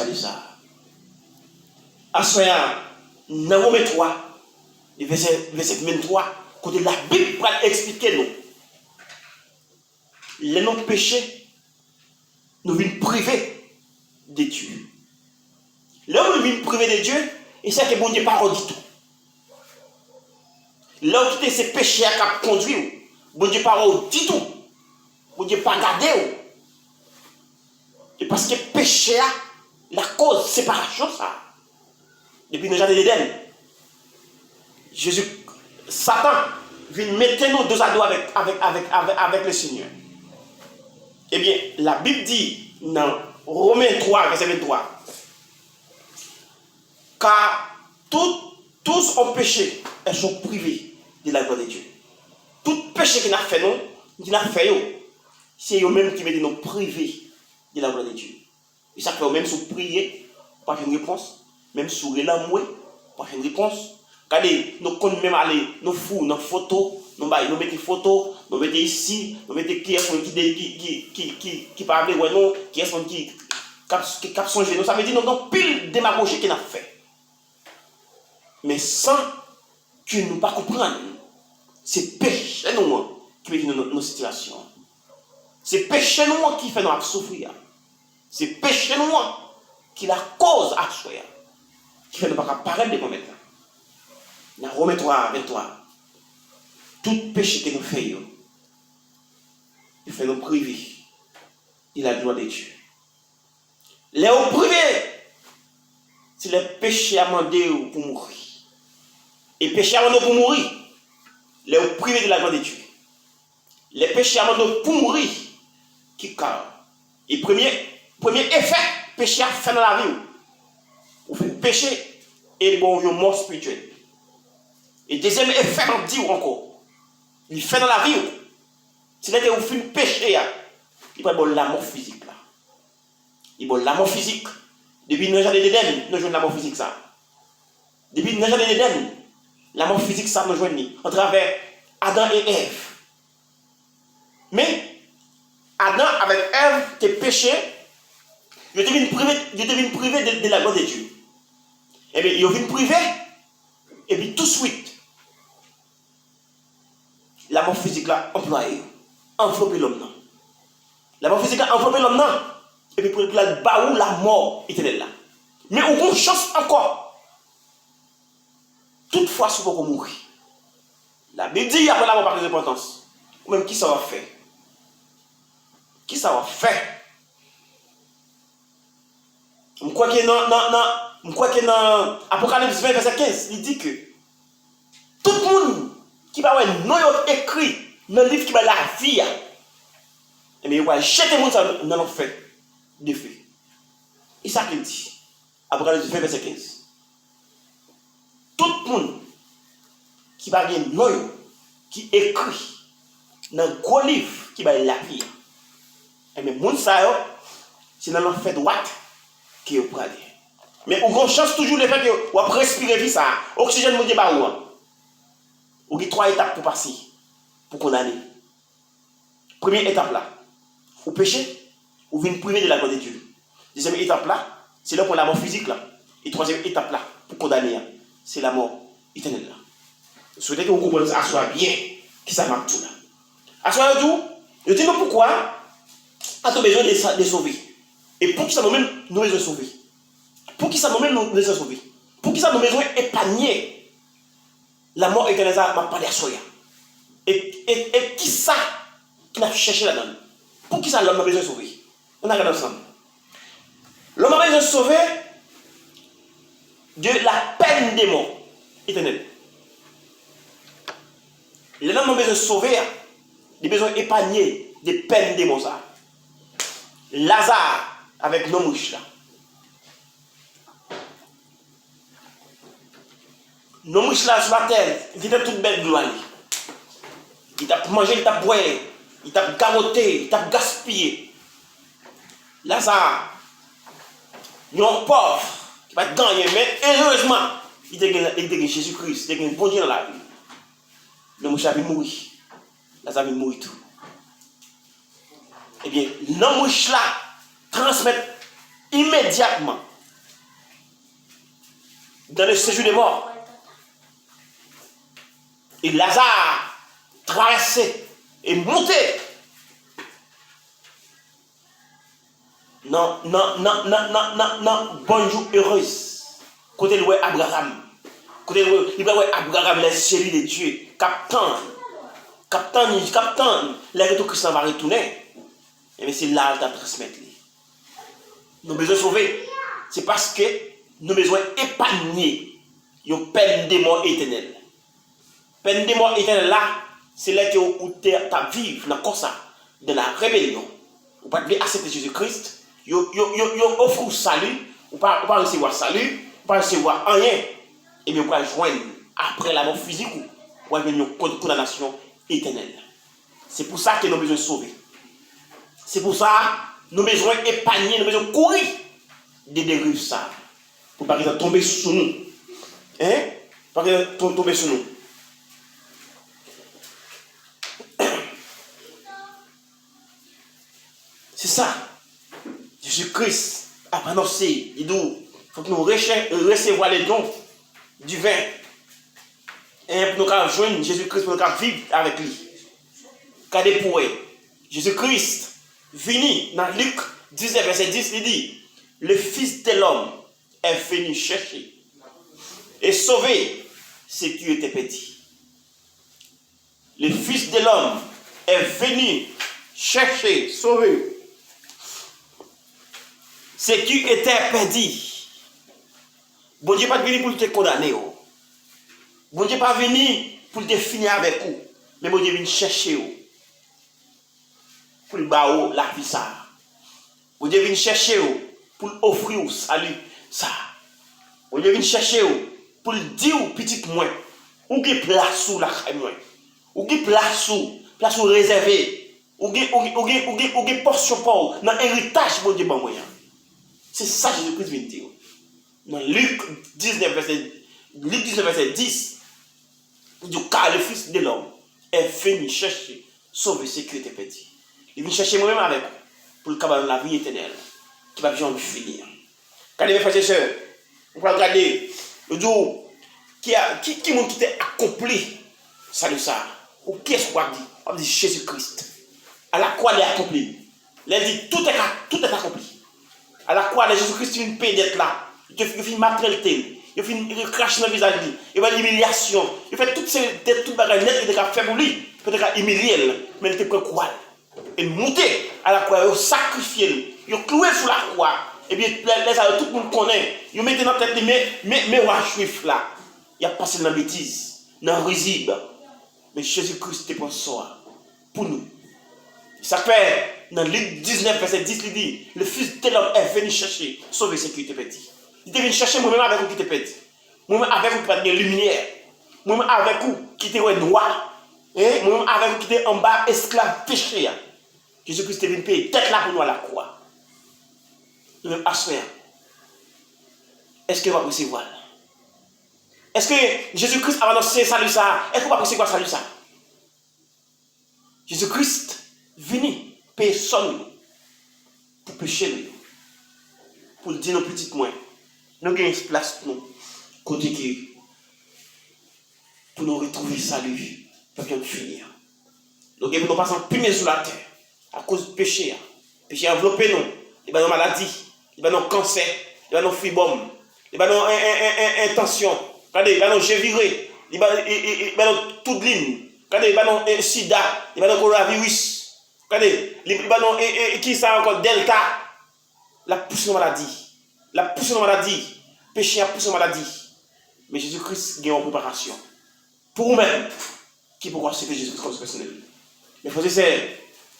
de ça. À ce moment-là, dans Romains 3, verset 23, côté la Bible va expliquer nous. Les non péchés nous viennent priver de Dieu. Là où nous viennent priver de Dieu, et c'est que bon Dieu pas du tout. Là où ces péchés à conduire, bon Dieu pas du tout. Bon Dieu pas garder. Et parce que péché, la cause séparation ça. Depuis le jardin d'Éden, Satan vient mettre nous dos à dos avec le Seigneur. Eh bien, la Bible dit dans Romains 3, verset 23, car tous ont péché et sont privés de la gloire de Dieu. Tout péché qu'il a fait c'est eux-mêmes qui mettent nous privés de la gloire de Dieu. Et ça fait même si vous priez, pas une réponse, même si vous l'amour, pas une réponse. Regardez, nous comptons même aller, nous fous, nos photos, nous mettons des photos, nous mettons ici, nous mettons qui est qui parle, non, qui est qui cap son genou. Ça veut dire nous avons pile démagogie qu'il a fait. Mais sans que nous ne comprenions, c'est péché nous qui met nos situations. C'est péché nous qui fait nous souffrir. C'est péché nous qui la cause à soi. Qui fait nous pas paraître de maintenant. Dans Romains 3, 23, tout péché que nous faisons, il fait nous priver de la gloire de Dieu. Les privés, c'est le péché à demander pour mourir. Et péché à demander pour mourir, les privés de la gloire de Dieu. Les péchés à demander pour mourir, qui calme. Et premier effet, péché à faire dans la vie. Vous faites péché et bon, vous mort spirituelle. Et deuxième effet, on dit encore, il fait dans la vie. Si vous faites péché, il va y la mort physique. Là. Il va y la mort physique. Depuis le jardin d'Éden, nous jouons la mort physique. Ça. Depuis le jardin d'Éden, la mort physique, ça nous joue à travers Adam et Ève. Mais Adam avec Ève, tes péchés, ils deviennent privés de la gloire de Dieu. Et bien, ils deviennent privés, et puis tout de suite, la mort physique là, employée, envelopper l'homme. La mort physique là, envelopper l'homme, et puis pour la baou, la mort éternelle là. Mais on a une chance encore. Toutefois, si vous mourir. La Bible dit après la mort par d'importance. Ou même qui ça va faire? Qui ça va faire? Je crois que dans Apocalypse 20, verset 15, il dit que tout le monde qui va avoir écrit dans le livre qui va la vie, et il va jeter le monde dans l'enfer de feu. Et ça qu'il dit. Apocalypse 20, verset 15. Tout le monde qui va avoir un qui écrit dans le gros livre qui va la vie. Et bien, moun sa c'est dans l'enfer droite qui est prêt. Mais on a chance toujours le fait que on respirer vie ça. Oxygène mon débat ou. On a 3 étapes pour passer pour condamner. Première étape là, au péché, ou vient priver de la gloire de Dieu. Deuxième étape là, c'est là pour la mort physique là. Et troisième étape là, pour condamner, c'est la mort éternelle là. Je souhaite que vous compreniez ça soit bien qui ça marque tout là. À soit tout, je dis pourquoi a-t-on besoin de sauver. Et pour qui ça nous-mêmes nous besoin de sauver. Pour qui ça nous-mêmes nous besoin de sauver. Pour qui ça nous besoin d'épargner la mort éternelle ça m'a pas d'assoya. Et qui ça qui n'a cherché là-dedans. Pour qui ça l'homme a besoin de sauver. On a regardé ensemble. L'homme a besoin de sauver de la peine des morts éternelle. L'homme a besoin de sauver, il a besoin d'épargner des peines des morts. Lazare avec nos mouches là. Nos mouches là sur la terre, il était toute belle de l'année. Il t'a mangé, il t'a boire, il t'a garrotté, il t'a gaspillé. Lazare, il y a un pauvre qui va gagner, mais heureusement, il était Jésus-Christ, il était un bon Dieu dans la vie. Nos mouches là vient mourir. Lazare vient mourir tout. Eh bien, nos mouches là transmettent immédiatement dans le séjour des morts. Et Lazare traversait et montait. Non, bonjour heureuse. Côté le Abraham. Côté le Abraham, les chéris de Dieu. Captain, les retours Christ va retourner. Et bien c'est là qu'il t'a transmettre. Nous avons besoin de sauver. C'est parce que nous avons besoin d'épargner une peine de mort éternelle. Peine de mort éternelle là, c'est là que tu as vivre dans la rébellion. Ou pas accepter Jésus-Christ. Yo offre salut, ou pas recevoir salut, ou pas recevoir rien. Et bien, on va joindre après la mort physique ou avoir une condamnation éternelle. C'est pour ça que nous avons besoin de sauver. C'est pour ça que nous avons besoin d'épargner, nous avons besoin de courir des dérives ça. Pour par exemple tomber sur nous. Hein? Par exemple, tomber sur nous. C'est ça. Jésus-Christ a annoncé, il dit, faut que nous recevoir les dons du vin. Et pour nous joindre Jésus-Christ, pour nous vivre avec lui. Car pour Jésus-Christ, venu dans Luc 19, verset 10, il dit, le Fils de l'homme est venu chercher et sauver ce qui était perdu. Le Fils de l'homme est venu chercher, sauver ce qui était perdu. Bon Dieu n'est pas venu pour te condamner. Bon Dieu n'est pas venu pour te finir avec vous. Mais bon Dieu vient chercher vous. Pour le la vie ça. Bon Dieu vient chercher vous. Pour offrir vous salut ça. Bon Dieu vient chercher vous. Pour dire aux petites moins. Ou avez place sous la caille. Ou avez place sous réservé. Ou avez portion pour dans l'héritage bon Dieu ban moyen. C'est ça que Jésus-Christ vient dire. Dans Luc 19, verset 10, il dit car le Fils de l'homme est venu chercher, sauver ce qui était perdu. Il vient chercher moi-même avec pour le cabanon de la vie éternelle, qui va jamais finir. Regardez mes frères et sœurs, on va regarder le jour qui t'a accompli ça de ça. Ou qu'est-ce qu'on dit? On dit Jésus-Christ. À la croix, il est accompli. Il dit tout est accompli. À la croix, Jésus-Christ vient payer d'être là. Il fait maltraiter. Il crache dans le visage. Il va l'humiliation. Il fait toutes les bagages nettes qu'il a fait pour lui. Il a humilié. Mais il était quoi? Il montait à la croix. Il a sacrifié. Il a cloué sur la croix. Et bien, tout le monde connaît. Il mettait dans la tête. Mais roi juif là. Il a passé dans la bêtise. Dans le risible. Mais Jésus-Christ était pour ça. Pour nous. Ça fait. Dans Luc 19, verset 10, il dit, le Fils de l'homme est venu chercher, sauver ce qui était perdu. Il est venu chercher moi-même avec vous qui était perdu. Moi-même avec vous qui était lumière. Moi-même avec vous qui était noir. Moi-même avec vous qui était en bas, esclave, péché. Jésus-Christ est venu payer tête là pour nous à la croix. Nous-mêmes, assoyons. Est-ce que vous va recevoir? Est-ce que Jésus-Christ a annoncé salut ça? Est-ce que vous va recevoir salut ça? Jésus-Christ venu. Personne pour pécher pour dire nos petites moins. Nous avons une place pour nous, côté qui pour nous retrouver salut, pour nous finir. Nous avons passé en premier sur la terre à cause du péché. Le péché a enveloppé nous, il va nos maladies, il va nos cancers, il va nos fibrome, il va nos intentions, il va nos gévirés, il va nos toute ligne, il va nos sida, il va nos coronavirus. Regardez, les Libanons qui ça encore Delta, la pousse de maladie, péché a poussé de maladie. Mais Jésus-Christ gagne en préparation. Pour vous-même, qui pourra accepter Jésus-Christ comme personnel. Mais frères et sœurs,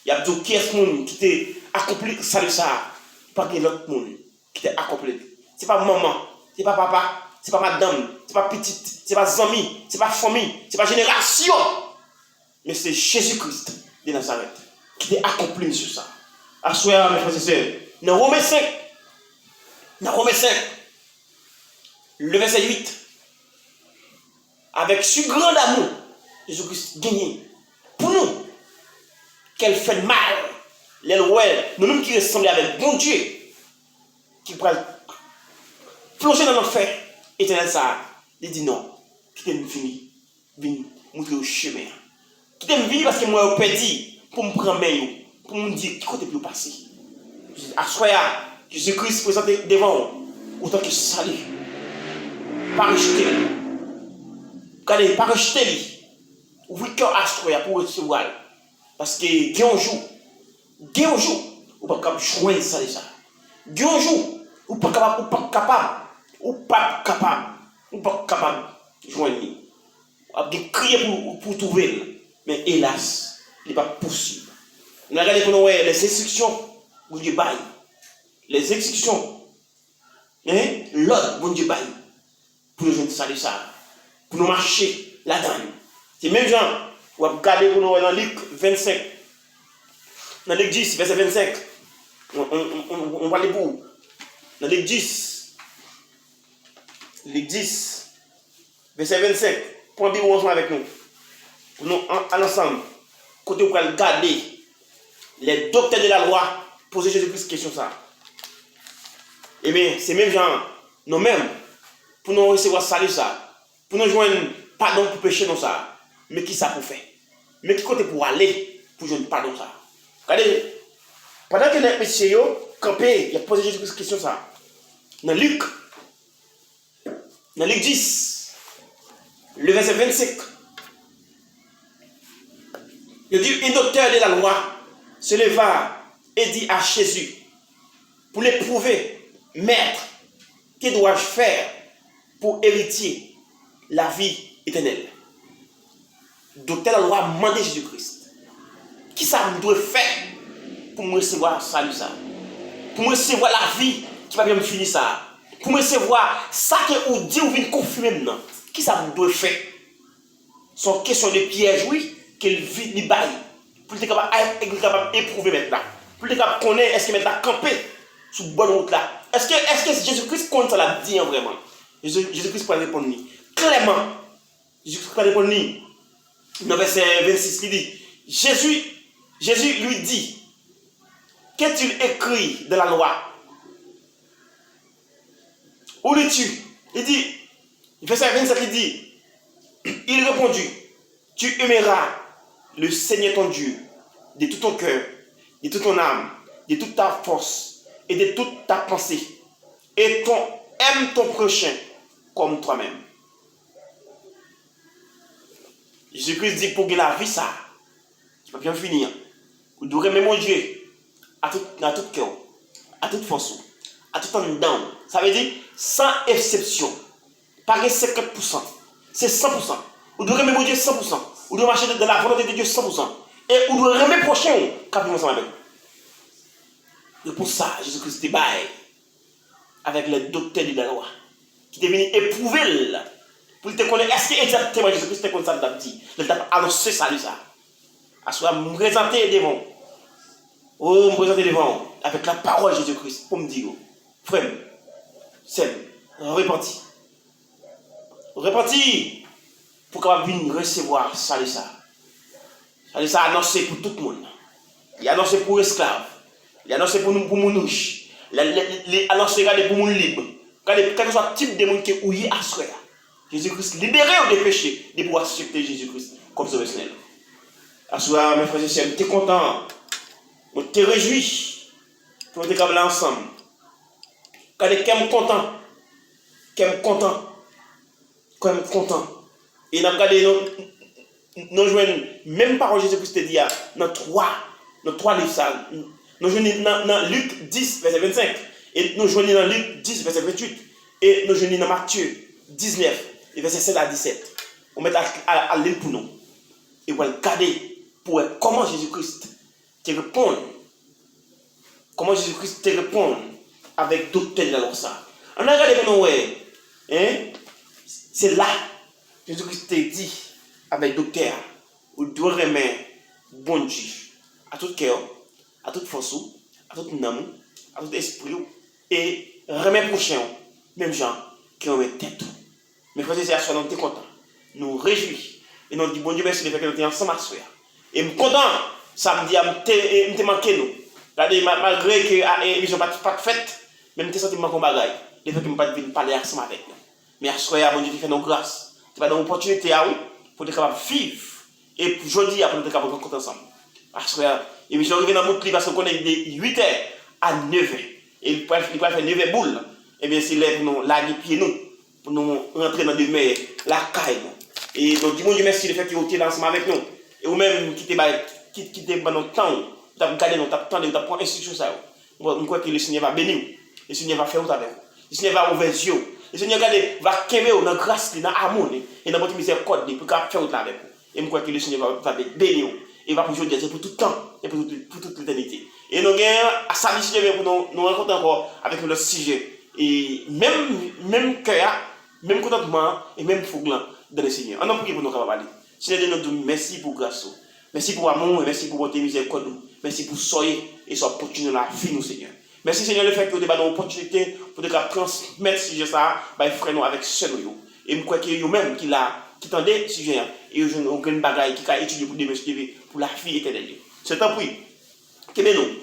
il y a d'autres qui est qui t'a accompli ça de ça, pas que l'autre monde qui t'a accompli. C'est pas maman, c'est pas papa, c'est pas madame, c'est pas petite, c'est pas ami, c'est pas famille, c'est pas génération. Mais c'est Jésus-Christ de Nazareth. Qui est accompli sur ça. Assoyez, mes frères et sœurs. Dans Romains 5, le verset 8, avec ce grand amour, Jésus-Christ gagne pour nous, qu'elle fait mal, nous-mêmes qui ressemblons avec bon Dieu, qui pourrait plonger dans l'enfer, Éternel ça, il dit non, qui t'aime fini, viens montrer au chemin. Qui t'aime venir parce que moi, je perdu pour me prendre main, pour me dire qui côté plus passer. À soya, Jésus-Christ présenté devant autant que salut. Pas rejeter. Regardez, pas rejeter. Ouvrez le cœur à soya pour recevoir. Parce que, il y a un jour, on ne peut pas joindre ça déjà. Il y a un jour, on ne peut pas capable de joindre. On a crié pour trouver, mais hélas, il n'est pas possible. On a regardé pour nous les instructions, bon Dieu baille. Les instructions, l'ordre, bon Dieu baille. Pour nous joindre ça déjà. Pour nous marcher là-dedans. C'est même genre, on va regarder pour nous dans Luc 25. Dans Luc 10, verset 25. On va aller pour. Dans Luc 10. Luc 10, verset 25. Prends bien ensemble avec nous. Pour nous, ensemble. Côté où on va regarder les docteurs de la loi, poser Jésus-Christ question ça. Eh bien, c'est même genre, nous-mêmes, pour nous recevoir salut ça, pour nous joindre pardon pour pécher dans ça. Mais qui ça pour faire? Mais qui côté pour aller pour joindre pardon ça? Regardez, pendant que les messieurs campé, il a posé Jésus-Christ question ça. Dans Luc 10, le verset 25, il dit, un docteur de la loi se leva et dit à Jésus, pour l'éprouver, maître, que dois-je faire pour hériter la vie éternelle? Le docteur de la loi a demandé Jésus-Christ, qui ça me doit faire pour me recevoir salut ça? Pour me recevoir la vie qui va bien me finir ça? Pour me recevoir ça que vous dites ou vient confirmer maintenant? Qui ça me doit faire? Son question de piège, oui, qu'elle vit, il baille. Pour être capable d'éprouver maintenant. Pour être capable de connaître, est-ce que maintenant camper sur bonne route là? Est-ce que Jésus-Christ compte ça l'a dit vraiment? Jésus-Christ peut répondre clairement. Jésus-Christ peut répondre dans verset 26, il dit, Jésus lui dit, qu'est-il écrit dans la loi? Où lis-tu? Il dit, verset 27, il dit, il répondit, tu aimeras le Seigneur ton Dieu de tout ton cœur, de toute ton âme, de toute ta force et de toute ta pensée. Et aime ton prochain comme toi-même. Jésus-Christ dit pour que la vie, ça, tu vas bien finir. Vous devrez aimer mon Dieu à tout cœur, à toute force, à tout en dedans. Ça veut dire sans exception. Pas 50%. C'est 100%. Vous devrez aimer mon Dieu 100%. Vous devez marcher dans la volonté de Dieu 100%. Et vous devez aimer le prochain quand vous ensemble avec vous. Et pour ça, Jésus-Christ est bail avec les docteurs de la loi qui est venu éprouver pour te connaître. Est-ce que exactement Jésus-Christ est comme ça dit? Il t'a annoncé ça, lui, ça. À soi, me présenter devant. Oh, me présenter devant avec la parole de Jésus-Christ pour me dire, frère, c'est repenti. Repenti pour qu'on puisse recevoir ça. Ça annoncé pour tout le monde. Il a annoncé pour les esclaves. Il a annoncé pour nous riches. Il a annoncé pour nous libres. Quel que soit le type de monde qui est ouillé à soi. Jésus-Christ libéré des péchés de pouvoir accepter Jésus-Christ comme sauveur. À soi, mes frères et sœurs, je suis content. Je te réjouis pour nous être ensemble. Quand je suis content. Et nous regardons nous joignons même parole Jésus-Christ te dit dans trois livres. Nous joignons dans Luc 10, verset 25. Et nous joignons dans Luc 10, verset 28. Et nous joignons dans Matthieu 19, verset 7 à 17. On met à l'île pour nous. Et on va regarder pour comment Jésus-Christ te répond. Comment Jésus-Christ te répond avec d'autres de la loi. On a regardé pour nous, c'est là que Jésus-Christ te dit avec docteur, vous devez aimer bon Dieu à tout cœur, à toute force, à tout âme, à tout esprit, et remettre prochain, même gens qui ont une tête. Mais frères et sœurs, nous sommes contents, nous réjouis, et nous disons bon Dieu merci de faire que nous sommes ensemble à soi. Et je suis content, samedi, je me manqué nous. Malgré que l'émission n'est pas faite, même si je me sens bagaille, le fait que je ne pas parler ensemble avec nous. Mais à ce moment-là, bon Dieu, tu fais nos grâces. Tu vas donner l'opportunité à nous pour être capable de vivre. Et aujourd'hui, après, nous être capable de rencontrer ensemble. À ce moment-là, et je suis arrivé dans mon clip parce qu'on est de 8h à 9h. Et il peut faire 9h boules. Et bien, c'est là pour nous laguer pieds nous. Pour nous rentrer dans demeure, la caille. Et donc, dis-moi Dieu merci de faire que vous êtes ensemble avec nous. Et vous-même qui êtes dans notre temps, vous avez gardé notre temps, vous avez pris instruction ça. Je crois que le Seigneur va bénir. Le Seigneur va faire avec vous. Le Seigneur va ouvrir les yeux. Le Seigneur va quémer dans la grâce, dans l'amour, et dans votre miséricorde pour faire avec vous. Et je crois que le Seigneur va bénir. Et va pour aujourd'hui, c'est pour tout le temps, et pour toute l'éternité. Et nous avons à samedi, Seigneur, pour nous rencontrer encore avec notre sujet. Et même cœur, même contentement, et même fouglant dans le Seigneur. On a prié pour nous capables. Seigneur, nous disons merci pour grâce. Merci pour amour, et merci pour votre miséricorde. Merci pour soyez et soit continuer la vie, nous, Seigneur. Merci, Seigneur, le fait que vous avez une opportunité pour transmettre ce sujet ça, frère, avec ceux nous. Et je crois que vous-même qui tendez ce sujet, et vous avez une bagaille qui a étudié pour la vie éternelle. C'est un prix. Que nous,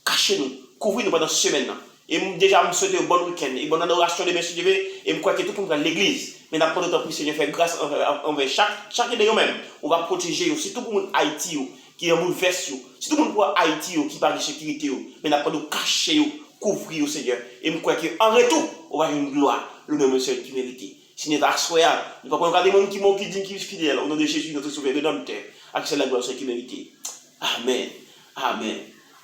cachez-nous, couvrez-nous pendant ce semaine. Et déjà, je souhaite un bon week-end, une bonne adoration de Monsieur Dieu. Et je crois que tout le monde va à l'église. Mais n'a pas de temps pour Seigneur faire grâce envers chaque de nous-mêmes. On va protéger, surtout pour le monde Haïti, qui est en veste, surtout pour le monde Haïti, qui parle de sécurité. Mais n'a pas de cacher, couvrir, Seigneur. Et je crois qu'en retour, on va avoir une gloire, le nom de Monsieur qui mérite. Seigneur, assoya, nous ne pouvons pas regarder les gens qui disent qu'ils sont fidèles. Au nom de Jésus, notre Sauveur, Rédempteur. Accès la gloire, Seigneur qui mérite. Amen. Amen.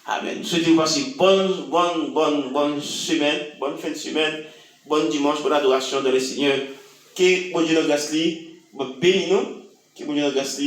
Amen. Nous souhaitons passer bonne semaine, bonne fin de semaine, bon dimanche, bonne adoration dans le Seigneur. Que bon Dieu nous grâce, bénis nous, que bon Dieu nous grâce.